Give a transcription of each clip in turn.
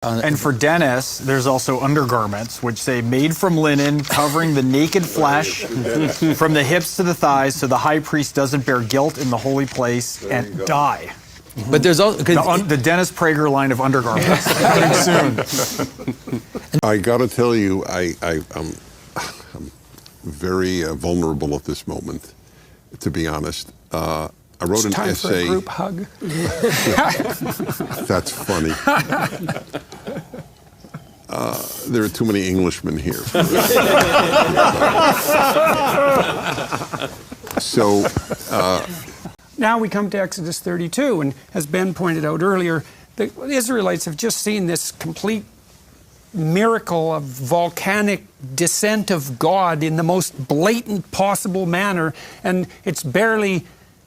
And for Dennis, there's also undergarments, which say made from linen, covering the naked flesh from the hips to the thighs, so the high priest doesn't bear guilt in the holy place and die. But there's also the Dennis Prager line of undergarments coming soon. I got to tell you, I'm very vulnerable at this moment, to be honest. I wrote an essay. For a group hug. That's funny. There are too many Englishmen here. So. Now we come to Exodus 32, and as Ben pointed out earlier, the Israelites have just seen this complete miracle of volcanic descent of God in the most blatant possible manner, and it's barely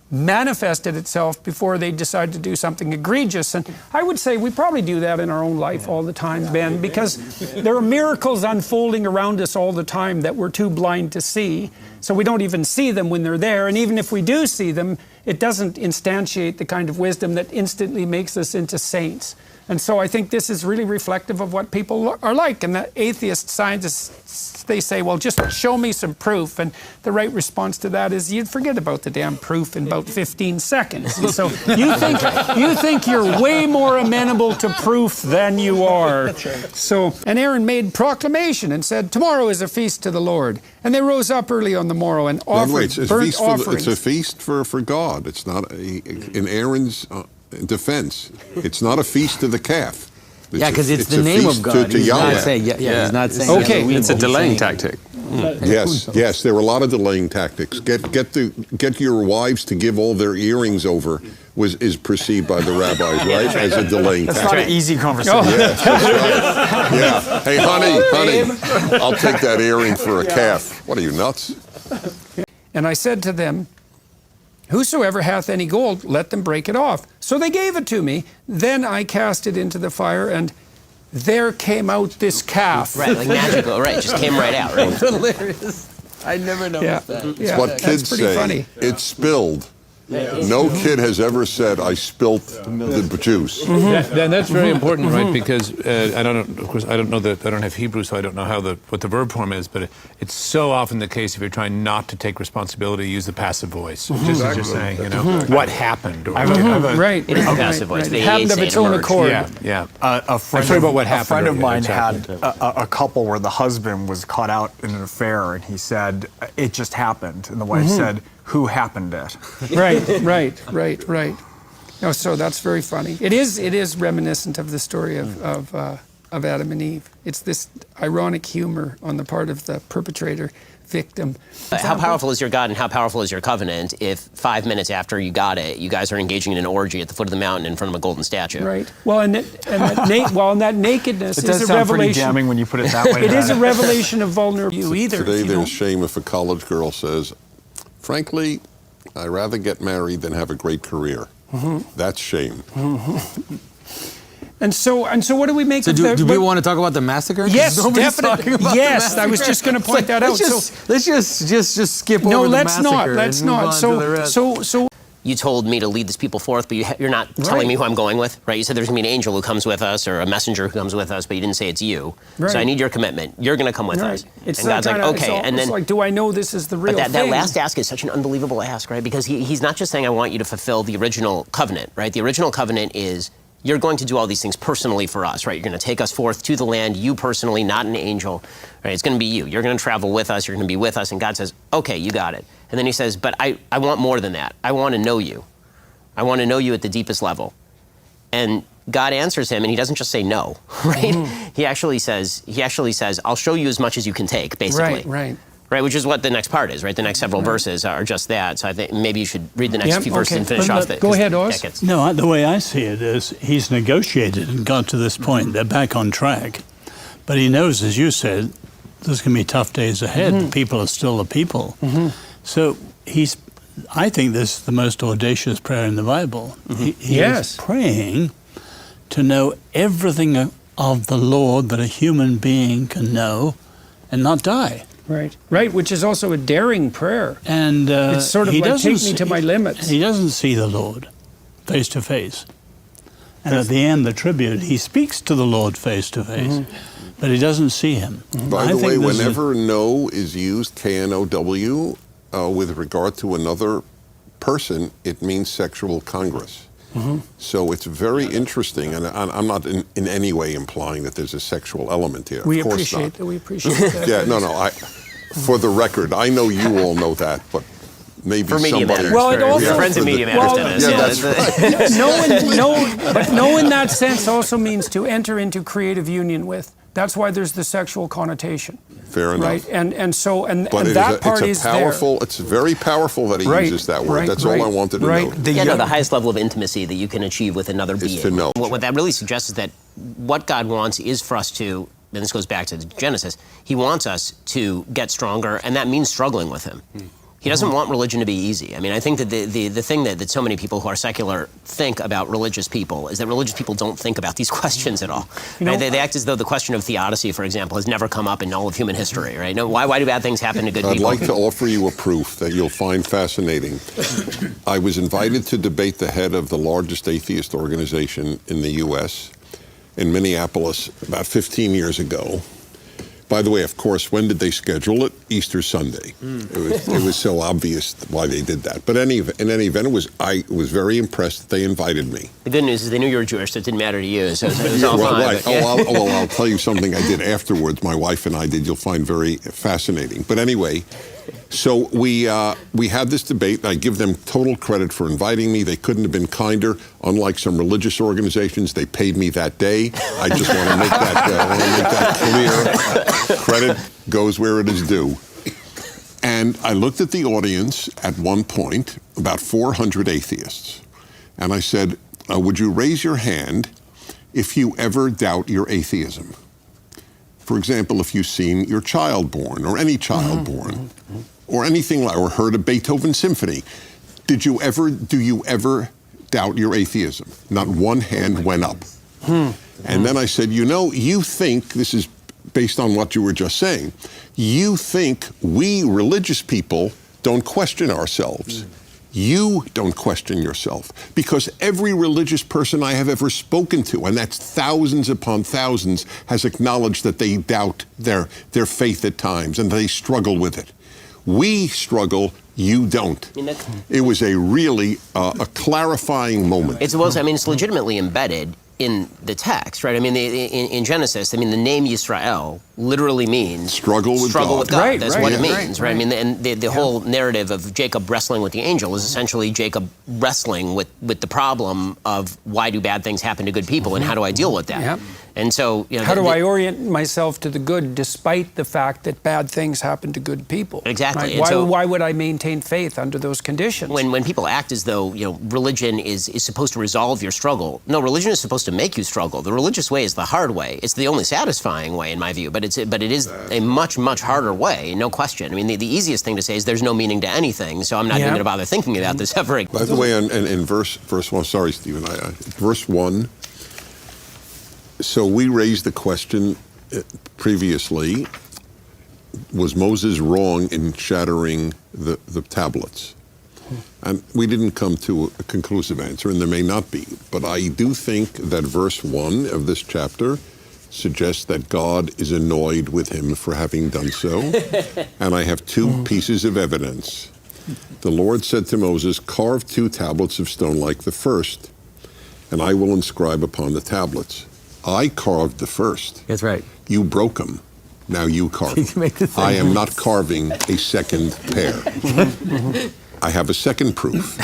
manifested itself before they decide to do something egregious. And I would say we probably do that in our own life all the time, Ben, because there are miracles unfolding around us all the time that we're too blind to see. So we don't even see them when they're there. And even if we do see them, it doesn't instantiate the kind of wisdom that instantly makes us into saints. And so I think this is really reflective of what people are like. And the atheist scientists, they say, well, just show me some proof. And the right response to that is you'd forget about the damn proof in about 15 seconds. And so you think you're way more amenable to proof than you are. So, and Aaron made proclamation and said, tomorrow is a feast to the Lord. And they rose up early on the morrow and offered burnt offerings. It's a feast for God. It's not, in Aaron's defense, it's not a feast to the calf. Because it's the name of God. To Yahweh. He's not saying. Okay, it's a delaying tactic. Yes, there were a lot of delaying tactics. Get your wives to give all their earrings over is perceived by the rabbis, right, as a delaying tactic. That's not an easy conversation. Oh. Yeah. Hey, honey, I'll take that earring for a calf. What are you, nuts? And I said to them, whosoever hath any gold, let them break it off. So they gave it to me. Then I cast it into the fire, and there came out this calf. Right, like magical, right, just came right out, right? Hilarious. I never noticed that. It's what kids say. Funny. It spilled. No kid has ever said, I spilt the juice. That's very important, right? Because I don't have Hebrew, so I don't know what the verb form is, but it's so often the case if you're trying not to take responsibility, use the passive voice. Just saying, what happened. Or, right. It is the passive voice. It happened of its own accord. Yeah. A friend of mine had a couple where the husband was caught out in an affair, and he said, it just happened. And the wife said, who happened it? Right. No, so that's very funny. It is reminiscent of the story of Adam and Eve. It's this ironic humor on the part of the perpetrator victim. How powerful is your God and how powerful is your covenant if 5 minutes after you got it, you guys are engaging in an orgy at the foot of the mountain in front of a golden statue? Right. Well, and that nakedness is a revelation. It does sound pretty damning when you put it that way. It is a revelation of vulnerability. Today there's shame if a college girl says, frankly, I'd rather get married than have a great career. That's shame. And so what do we make of that? Do we want to talk about the massacre? Yes, definitely. Yes, I was just going to point that out. Let's just skip over the massacre. No, let's not. So you told me to lead this people forth, but you're not telling me who I'm going with, right? You said there's going to be an angel who comes with us or a messenger who comes with us, but you didn't say it's you. Right. So I need your commitment. You're going to come with us. It's and God's like, okay. And then, like, do I know this is the real thing? But that last ask is such an unbelievable ask, right? Because he's not just saying, I want you to fulfill the original covenant, right? The original covenant is, you're going to do all these things personally for us, right? You're going to take us forth to the land, you personally, not an angel, right? It's going to be you. You're going to travel with us. You're going to be with us. And God says, okay, you got it. And then he says, but I want more than that. I want to know you. I want to know you at the deepest level. And God answers him, and he doesn't just say no, right? He actually says, I'll show you as much as you can take, basically. Right, which is what the next part is, right? The next several verses are just that. So I think maybe you should read the next few verses and finish off. Go ahead, Oz. No, the way I see it is he's negotiated and got to this point. They're back on track. But he knows, as you said, there's going to be tough days ahead. The people are still the people. So I think this is the most audacious prayer in the Bible. He is praying to know everything of the Lord that a human being can know and not die. Right, which is also a daring prayer. And it's sort of like, take me to my limits. He doesn't see the Lord face to face. And at the end, the tribute, he speaks to the Lord face to face, but he doesn't see him. By the way, whenever "no" is used, K-N-O-W, with regard to another person, it means sexual congress. So it's very interesting, and I'm not in any way implying that there's a sexual element here. We of course appreciate not. that. We appreciate that. Yeah, no. For the record, I know you all know that, but maybe For Media somebody. Matters. Well, it also- We're friends of Media Matters, Well, Dennis. Yeah, that's right. But no in that sense also means to enter into creative union with. That's why there's the sexual connotation. Fair enough. Right? And so But that part it's is powerful. It's very powerful that he Right, uses that word. right, That's right, all I wanted to right. note. The highest level of intimacy that you can achieve with another being. to know. What that really suggests is that what God wants is for us to, and this goes back to Genesis, he wants us to get stronger, and that means struggling with him. He doesn't want religion to be easy. I mean, I think that the thing that so many people who are secular think about religious people is that religious people don't think about these questions at all. Right? They act as though the question of theodicy, for example, has never come up in all of human history, right? No, why do bad things happen to good I'd people? like to offer you a proof that you'll find fascinating. I was invited to debate the head of the largest atheist organization in the U.S. in Minneapolis about 15 years ago. By the way, of course, when did they schedule it? Easter Sunday. It was so obvious why they did that. But in any event, I was very impressed that they invited me. The good news is they knew you were Jewish, so it didn't matter to you. So it was all Well, fine. right. but, yeah. I'll tell you something I did afterwards. My wife and I did. You'll find very fascinating. But anyway, so we had this debate. And I give them total credit for inviting me. They couldn't have been kinder. Unlike some religious organizations, they paid me that day. I just want to make that clear. Credit goes where it is due. And I looked at the audience at one point, about 400 atheists, and I said, would you raise your hand if you ever doubt your atheism? For example, if you've seen your child born, or any child born, or anything like, or heard a Beethoven symphony, do you ever doubt your atheism? Not one hand went up. And then I said, you think, this is based on what you were just saying, you think we religious people don't question ourselves. You don't question yourself, because every religious person I have ever spoken to, and that's thousands upon thousands, has acknowledged that they doubt their faith at times and they struggle with it. We struggle, you don't. It was a really a clarifying moment. It's legitimately embedded in the text, right? I mean, in Genesis, the name Yisrael literally means struggle with God. Right, That's right, what yeah, it means, right? right. I mean, and the whole narrative of Jacob wrestling with the angel is essentially Jacob wrestling with the problem of why do bad things happen to good people and how do I deal with that? Yep. And so, how do I orient myself to the good despite the fact that bad things happen to good people? Exactly. Right? And Why would I maintain faith under those conditions? When people act as though religion is supposed to resolve your struggle, no, religion is supposed to make you struggle. The religious way is the hard way. It's the only satisfying way, in my view. But it is a much harder way, no question. I mean, the easiest thing to say is there's no meaning to anything, so I'm not even going to bother thinking about this ever again. By the way, in verse 1, sorry, Stephen, verse 1. So we raised the question previously, was Moses wrong in shattering the tablets? And we didn't come to a conclusive answer, and there may not be. But I do think that verse 1 of this chapter suggests that God is annoyed with him for having done so. And I have two pieces of evidence. The Lord said to Moses, carve 2 tablets of stone like the first, and I will inscribe upon the tablets. I carved the first. That's right. You broke them. Now you carve them. I am not carving a second pair. I have a second proof.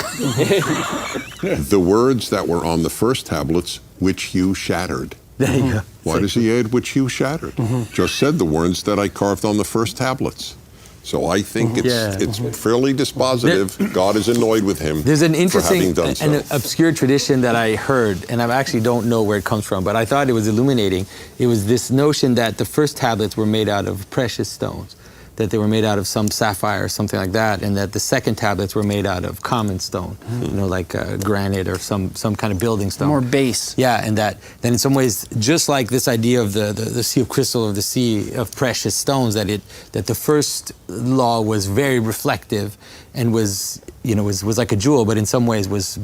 The words that were on the first tablets, which you shattered. There you go. Why does he add which you shattered? Just said the words that I carved on the first tablets. So I think it's fairly dispositive. God is annoyed with him. There's an interesting for having done so. and obscure tradition that I heard, and I actually don't know where it comes from, but I thought it was illuminating. It was this notion that the first tablets were made out of precious stones, that they were made out of some sapphire or something like that, and that the second tablets were made out of common stone, like granite or some kind of building stone. More base. Yeah, and that then in some ways, just like this idea of the sea of crystal, of the sea of precious stones, that the first law was very reflective and was like a jewel, but in some ways was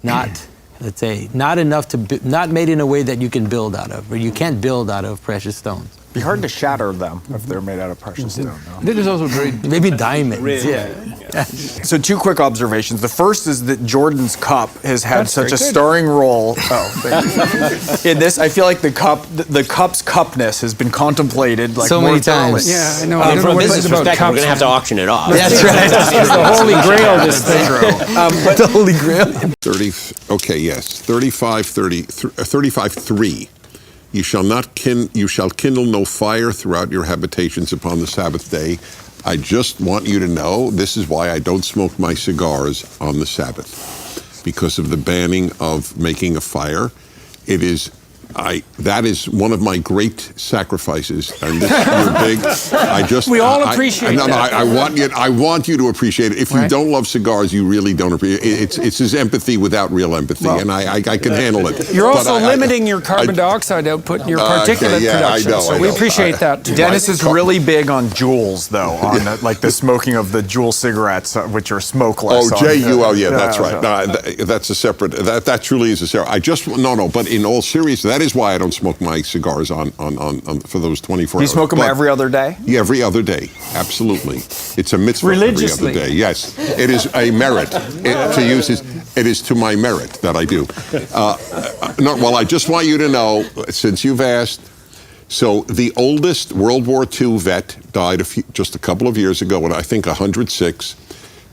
not let's say, not enough not made in a way that you can build out of, or you can't build out of precious stones. Be hard to shatter them if they're made out of precious stone. No? This is also very. Maybe diamonds. Yeah. So 2 quick observations. The first is that Jordan's cup has had That's such a very good. starring role. In this, I feel like the cup's cupness has been contemplated like So more many thoroughly. times. Yeah, I know. I don't know From a what it business is about perspective, we're cups. going to have to auction it off. That's right. It's the holy grail, this thing. The Holy Grail. 30. Okay, yes. 35:3. You shall kindle no fire throughout your habitations upon the Sabbath day. I just want you to know this is why I don't smoke my cigars on the Sabbath, because of the banning of making a fire. It is. That is one of my great sacrifices, and this, you're big. We all appreciate no, that. I want you to appreciate it. If you Right. don't love cigars, you really don't appreciate it. It's his empathy without real empathy, and I can handle it. You're But also I- limiting your carbon dioxide output and your Okay, particulate yeah, I production. know, So I we know. appreciate that too. Dennis is really big on Juuls, though, on like the smoking of the Juul cigarettes, which are smokeless. Oh, on- JUL, yeah, that's Yeah, right. No, that's a separate. That truly is a separate. No. But in all seriousness, that is why I don't smoke my cigars on for those 24 You hours. smoke them But- every other day? Yeah, every other day. Absolutely, it's a mitzvah. Religiously. Every other day. Yes, it is a merit it is to my merit that I do. No, well, I just want you to know, since you've asked. So the oldest World War II vet died just a couple of years ago, at I think 106.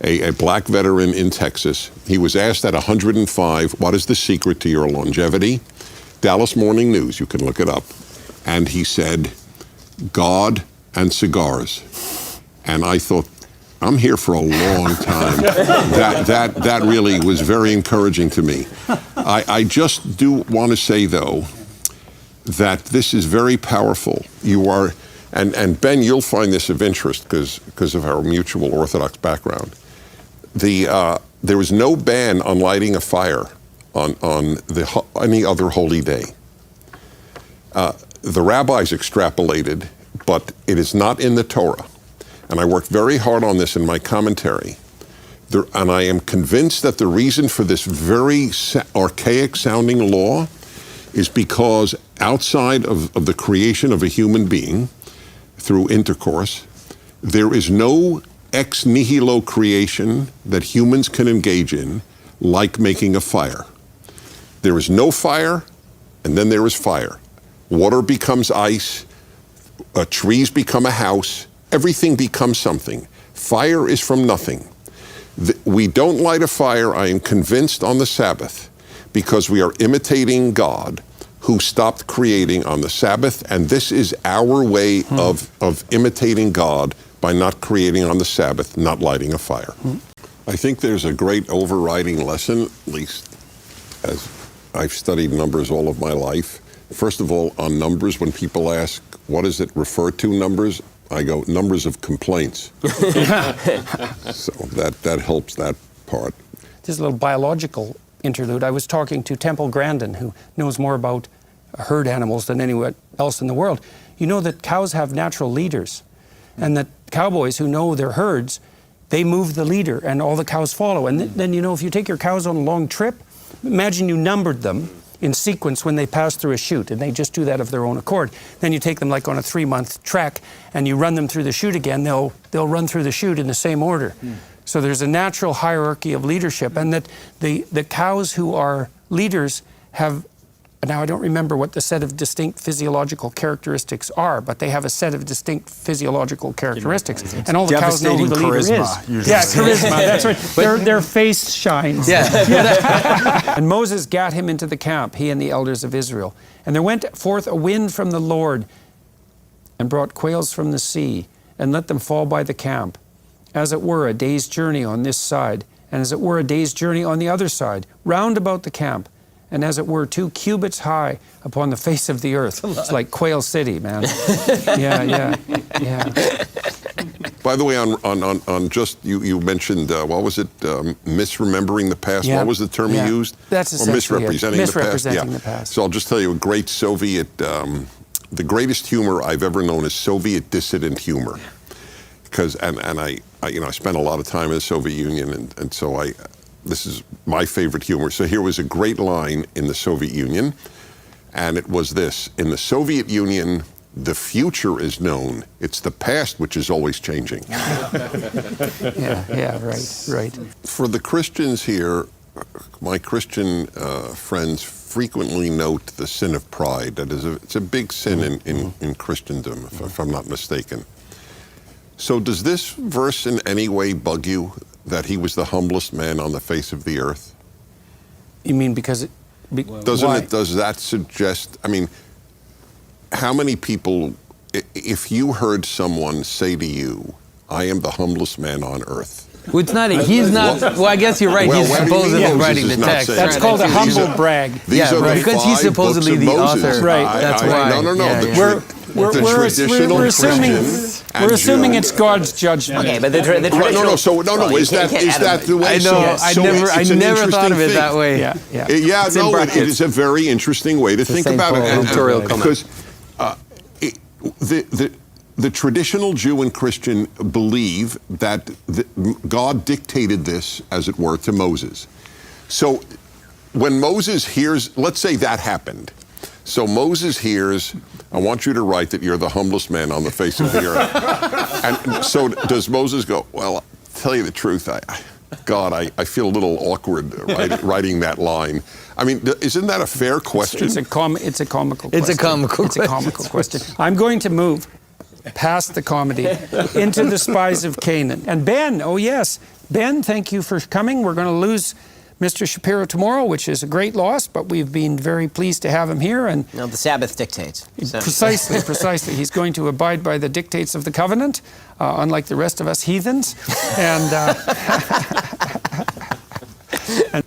A black veteran in Texas. He was asked at 105, "What is the secret to your longevity?" Dallas Morning News, you can look it up. And he said, "God and cigars." And I thought, I'm here for a long time. That really was very encouraging to me. I just do want to say, though, that this is very powerful. You are, and Ben, you'll find this of interest because of our mutual Orthodox background. There is no ban on lighting a fire on any other holy day. The rabbis extrapolated, but it is not in the Torah. And I worked very hard on this in my commentary. And I am convinced that the reason for this very archaic sounding law is because outside of the creation of a human being through intercourse, there is no ex nihilo creation that humans can engage in like making a fire. There is no fire, and then there is fire. Water becomes ice, trees become a house, everything becomes something. Fire is from nothing. We don't light a fire, I am convinced, on the Sabbath, because we are imitating God, who stopped creating on the Sabbath, and this is our way of imitating God by not creating on the Sabbath, not lighting a fire. I think there's a great overriding lesson, at least as I've studied numbers all of my life. First of all, on numbers, when people ask, what does it refer to, numbers? I go, numbers of complaints. So that helps that part. Just a little biological interlude. I was talking to Temple Grandin, who knows more about herd animals than anyone else in the world. You know that cows have natural leaders, and that cowboys who know their herds, they move the leader, and all the cows follow. And then, you know, if you take your cows on a long trip, imagine you numbered them in sequence when they pass through a chute, and they just do that of their own accord. Then you take them like on a 3-month trek, and you run them through the chute again, they'll run through the chute in the same order. So there's a natural hierarchy of leadership, and that the cows who are leaders have, now I don't remember what the set of distinct physiological characteristics are, but they have a set of distinct physiological characteristics, and all the cows know who the leader is. Usually. Yeah, charisma, that's right. Their face shines. Yeah. And Moses gat him into the camp, he and the elders of Israel. And there went forth a wind from the Lord, and brought quails from the sea, and let them fall by the camp, as it were a day's journey on this side, and as it were a day's journey on the other side, round about the camp, and as it were 2 cubits high upon the face of the earth. It's like Quail City, man. Yeah. By the way, on just, you mentioned, what was it, misremembering the past? Yeah. What was the term you used? That's Or essentially it. misrepresenting the past. So I'll just tell you a great Soviet, the greatest humor I've ever known is Soviet dissident humor. Because, and I spent a lot of time in the Soviet Union, and so this is my favorite humor. So here was a great line in the Soviet Union, and it was this: in the Soviet Union, the future is known. It's the past which is always changing. Yeah, right. For the Christians here, my Christian friends frequently note the sin of pride. That is, it's a big sin in Christendom, if I'm not mistaken. So does this verse in any way bug you, that he was the humblest man on the face of the earth? You mean because Does that suggest, I mean, how many people, if you heard someone say to you, I am the humblest man on earth? Well, it's not. He's not. Well, I guess you're right. Well, he's what do you mean supposedly Moses writing is the not text. saying That's that? called a These humble are- brag. These are the because he's 5 supposedly books of the Moses. author. Right. That's why. No. Yeah, We're assuming and Jew- it's God's judgment. Okay, but the Right, traditional. Is that the way? I know. I never thought of it that way. Yeah. It's in It brackets. is a very interesting way to think St. about Paul it. editorial comment. Because the traditional Jew and Christian believe that God dictated this, as it were, to Moses. So when Moses hears, let's say that happened. So Moses hears, I want you to write that you're the humblest man on the face of the earth. And so does Moses go, well, I'll tell you the truth, I feel a little awkward writing that line. I mean, isn't that a fair question? It's a comical question. It's a comical It's a comical question. I'm going to move past the comedy into the spies of Canaan. And Ben, oh yes, Ben, thank you for coming. We're going to lose Mr. Shapiro tomorrow, which is a great loss, but we've been very pleased to have him here. And No, the Sabbath dictates. So. precisely. He's going to abide by the dictates of the covenant, unlike the rest of us heathens. And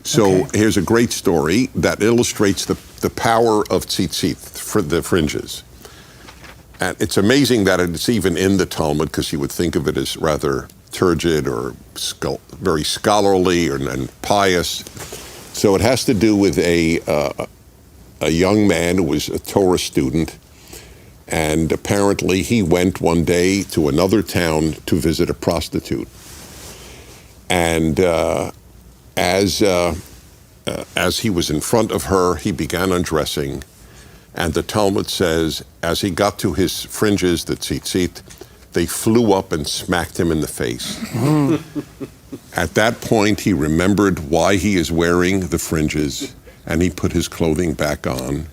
So here's a great story that illustrates the power of tzitzit, for the fringes. And it's amazing that it's even in the Talmud, because you would think of it as rather turgid or very scholarly and pious. So it has to do with a young man who was a Torah student, and apparently he went one day to another town to visit a prostitute. And as he was in front of her, he began undressing. And the Talmud says, as he got to his fringes, the tzitzit, they flew up and smacked him in the face. At that point, he remembered why he is wearing the fringes, and he put his clothing back on.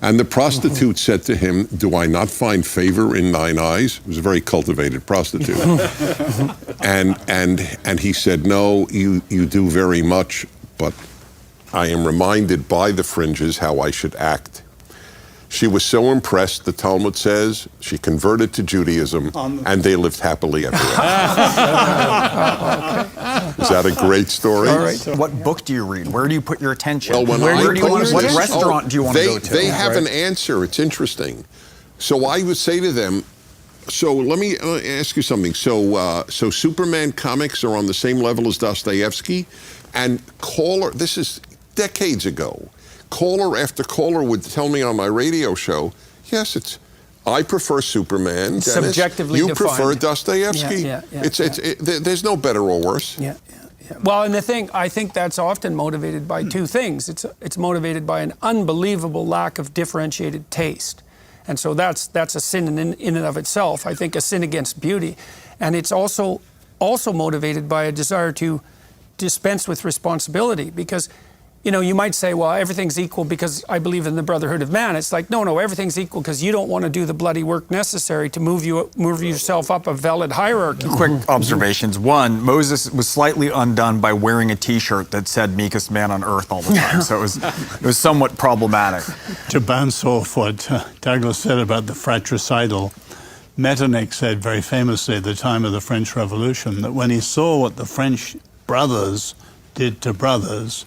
And the prostitute said to him, do I not find favor in thine eyes? It was a very cultivated prostitute. and he said, no, you do very much, but I am reminded by the fringes how I should act. She was so impressed, the Talmud says, she converted to Judaism, and they lived happily ever after. Is that a great story? all right. What book do you read? Where do you put your attention? Well, when Where I do you put want to, your what attention- restaurant do you want to go to? They have an answer. It's interesting. So I would say to them, so let me ask you something. So Superman comics are on the same level as Dostoevsky, and this is decades ago, caller after caller would tell me on my radio show, yes, I prefer Superman. Dennis. Subjectively you defined. prefer Dostoevsky. Yeah. There's no better or worse. Yeah. Well, and I think that's often motivated by two things. It's motivated by an unbelievable lack of differentiated taste. And so that's a sin in and of itself. I think a sin against beauty. And it's also motivated by a desire to dispense with responsibility, because you might say, well, everything's equal because I believe in the brotherhood of man. It's like, no, everything's equal because you don't want to do the bloody work necessary to move yourself up a valid hierarchy. Quick observations. One, Moses was slightly undone by wearing a T-shirt that said "meekest man on earth" all the time, so it was somewhat problematic. To bounce off what Douglas said about the fratricidal, Metternich said very famously at the time of the French Revolution that when he saw what the French brothers did to brothers,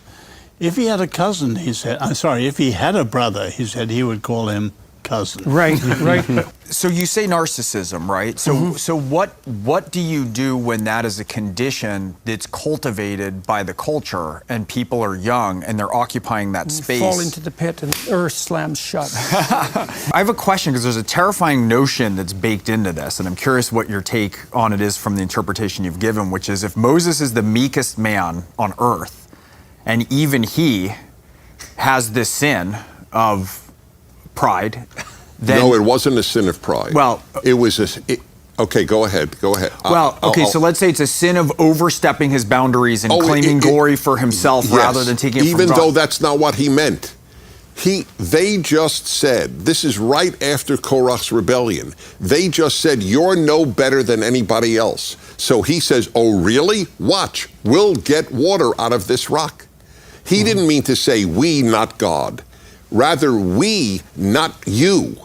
if he had a cousin, he said, if he had a brother, he said he would call him cousin. Right. So you say narcissism, right? So what do you do when that is a condition that's cultivated by the culture and people are young and they're occupying that space? Fall into the pit and earth slams shut. I have a question, because there's a terrifying notion that's baked into this, and I'm curious what your take on it is from the interpretation you've given, which is if Moses is the meekest man on earth, and even he has this sin of pride, then No, it wasn't a sin of pride. Well, it was okay, go ahead. Well, okay, so let's say it's a sin of overstepping his boundaries and claiming glory for himself rather than taking it from God. Even though that's not what he meant. They just said, this is right after Korach's rebellion. They just said, you're no better than anybody else. So he says, oh, really? Watch, we'll get water out of this rock. He didn't mean to say we, not God. Rather, we, not you.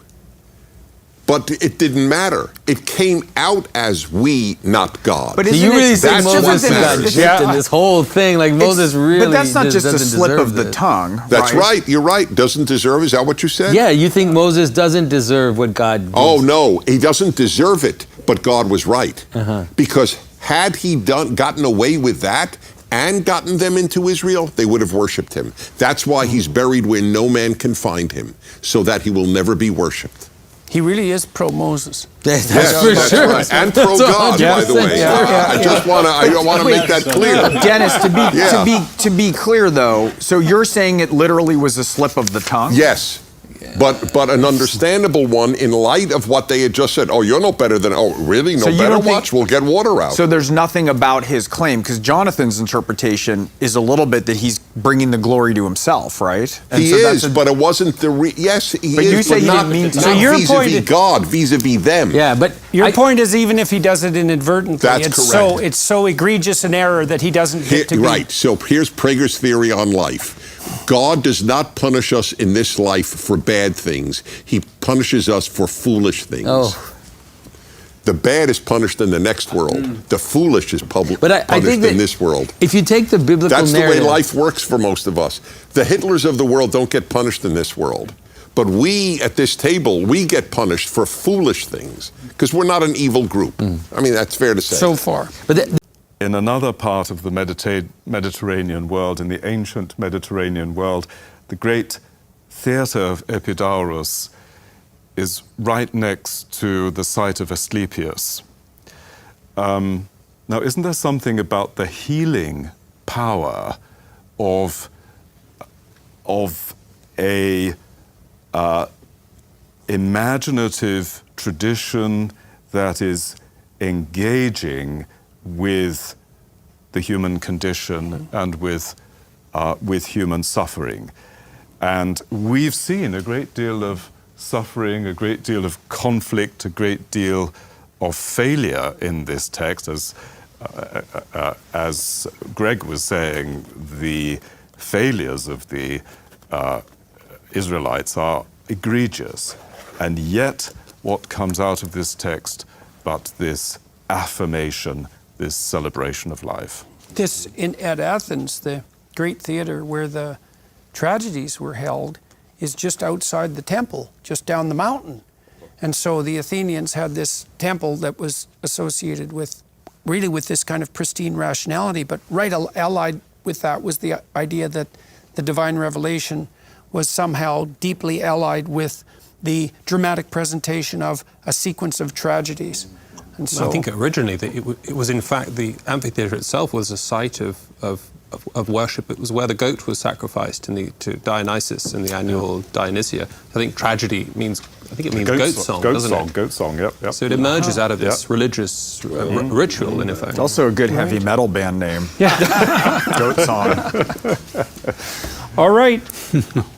But it didn't matter. It came out as we, not God. But you really think Moses got gypped in this whole thing? Like Moses really But that's not just a doesn't slip deserve of the this. tongue. That's right. You're right. Doesn't deserve. Is that what you said? Yeah, you think Moses doesn't deserve what God gives. Oh, no. He doesn't deserve it, but God was right. Because had he gotten away with that and gotten them into Israel, they would have worshipped him. That's why he's buried where no man can find him, so that he will never be worshipped. He really is pro-Moses. That's Yes, for that's sure. right. And pro-God, by the way. I just want to make that clear. Dennis, to be clear though, so you're saying it literally was a slip of the tongue? Yes. But an understandable one in light of what they had just said. Oh, you're no better than, oh, really? No So you better? don't think- Watch, we'll get water out. So there's nothing about his claim, because Jonathan's interpretation is a little bit that he's bringing the glory to himself, right? And He so is, that's but it wasn't the yes, he But is, you say but he not, didn't mean to. not So your vis-a-vis point- God, vis-a-vis them. Yeah, but Your point is, even if he does it inadvertently, That's correct. it's so egregious an error that he doesn't get to be. Right, so here's Prager's theory on life. God does not punish us in this life for bad things. He punishes us for foolish things. Oh. The bad is punished in the next world. The foolish is punished But I think that in this world. if you take the biblical That's the way narrative, life works for most of us. The Hitlers of the world don't get punished in this world. But we, at this table, we get punished for foolish things because we're not an evil group. I mean, that's fair to say. So far. In another part of the Mediterranean world, in the ancient Mediterranean world, the great theatre of Epidaurus is right next to the site of Asclepius. Now, isn't there something about the healing power of a imaginative tradition that is engaging with the human condition and with human suffering? And we've seen a great deal of suffering, a great deal of conflict, a great deal of failure in this text. As Greg was saying, the failures of the Israelites are egregious. And yet, what comes out of this text but this affirmation, this celebration of life? At Athens, the great theater where the tragedies were held, is just outside the temple, just down the mountain. And so the Athenians had this temple that was associated with this kind of pristine rationality, but right allied with that was the idea that the divine revelation was somehow deeply allied with the dramatic presentation of a sequence of tragedies. And so I think originally it was in fact the amphitheatre itself was a site of worship. It was where the goat was sacrificed to Dionysus in the annual Dionysia. I think tragedy means, goat song, doesn't it? Goat song, yep. So it emerges out of this religious ritual, in effect. It's also a good heavy metal band name. Yeah. Goat song. all right.